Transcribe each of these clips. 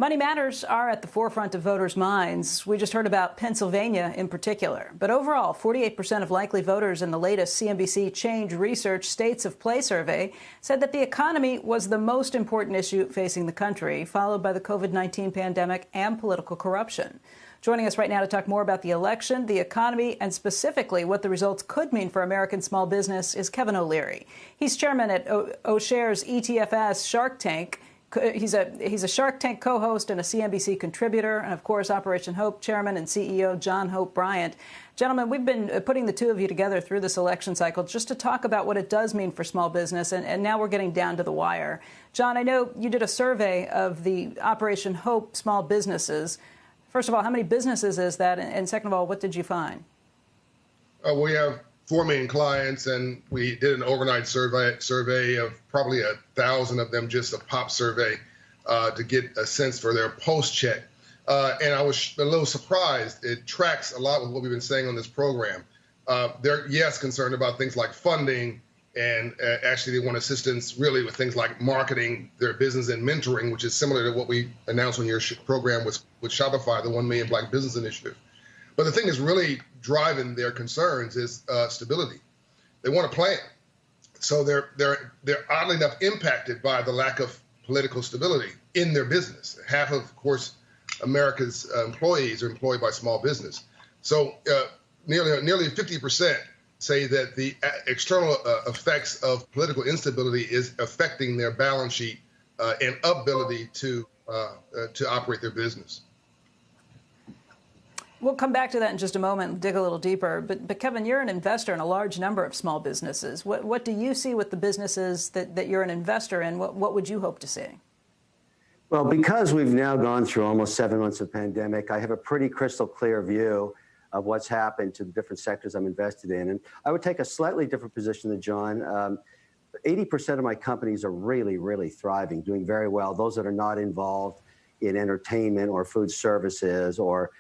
Money matters are at the forefront of voters' minds. We just heard about Pennsylvania in particular. But overall, 48% of likely voters in the latest CNBC Change Research States of Play survey said that the economy was the most important issue facing the country, followed by the COVID-19 pandemic and political corruption. Joining us right now to talk more about the election, the economy, and specifically what the results could mean for American small business is Kevin O'Leary. He's chairman at O'Shares ETFS Shark Tank. He's a Shark Tank co-host and a CNBC contributor, and of course, Operation Hope chairman and CEO John Hope Bryant. Gentlemen, we've been putting the two of you together through this election cycle just to talk about what it does mean for small business, and now we're getting down to the wire. John, I know you did a survey of the Operation Hope small businesses. First of all, how many businesses is that? And second of all, what did you find? We have 4 million clients, and we did an overnight survey of probably 1,000 of them, just a pop survey, to get a sense for their post check. And I was a little surprised. It tracks a lot with what we've been saying on this program. They're, yes, concerned about things like funding, and actually they want assistance really with things like marketing their business and mentoring, which is similar to what we announced on your program with Shopify, the 1 Million Black Business Initiative. But the thing that's really driving their concerns is stability. They want a plan. So they're oddly enough impacted by the lack of political stability in their business. Half of course, America's employees are employed by small business. So nearly 50% say that the external effects of political instability is affecting their balance sheet and ability to operate their business. We'll come back to that in just a moment and dig a little deeper. But Kevin, you're an investor in a large number of small businesses. What do you see with the businesses that you're an investor in? What would you hope to see? Well, because we've now gone through almost 7 months of pandemic, I have a pretty crystal clear view of what's happened to the different sectors I'm invested in. And I would take a slightly different position than John. 80% of my companies are really, really thriving, doing very well. Those that are not involved in entertainment or food services or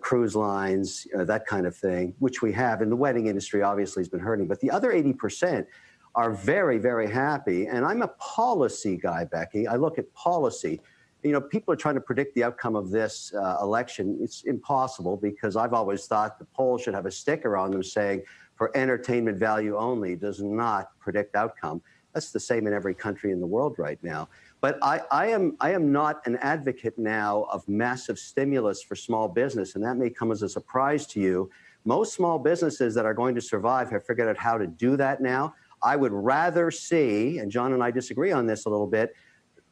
cruise lines, that kind of thing, which we have. And the wedding industry obviously has been hurting. But the other 80% are very, very happy. And I'm a policy guy, Becky. I look at policy. You know, people are trying to predict the outcome of this election. It's impossible because I've always thought the polls should have a sticker on them saying for entertainment value only, does not predict outcome. That's the same in every country in the world right now. But I am not an advocate now of massive stimulus for small business, and that may come as a surprise to you. Most small businesses that are going to survive have figured out how to do that now. I would rather see, and John and I disagree on this a little bit,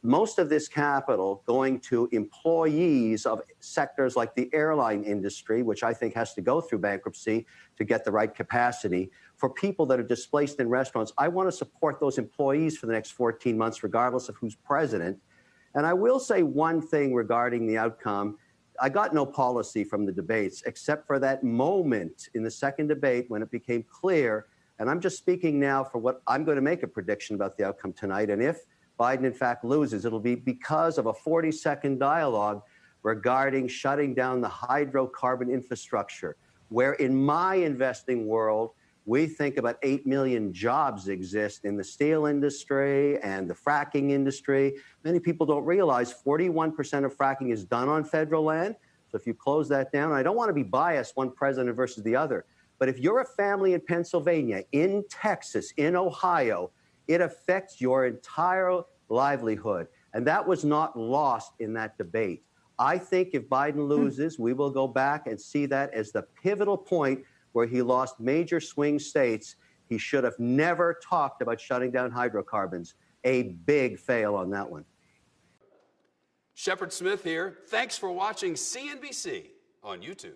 most of this capital going to employees of sectors like the airline industry, which I think has to go through bankruptcy to get the right capacity. For people that are displaced in restaurants, I want to support those employees for the next 14 months, regardless of who's president. And I will say one thing regarding the outcome. I got no policy from the debates, except for that moment in the second debate when it became clear, and I'm just speaking now for what I'm going to make a prediction about the outcome tonight. And if Biden, in fact, loses, it'll be because of a 40-second dialogue regarding shutting down the hydrocarbon infrastructure, where in my investing world, we think about 8 million jobs exist in the steel industry and the fracking industry. Many people don't realize 41% of fracking is done on federal land. So if you close that down, I don't want to be biased, one president versus the other, but if you're a family in Pennsylvania, in Texas, in Ohio, it affects your entire livelihood. And that was not lost in that debate. I think if Biden loses, we will go back and see that as the pivotal point where he lost major swing states. He should have never talked about shutting down hydrocarbons. A big fail on that one. Shepard Smith here. Thanks for watching CNBC on YouTube.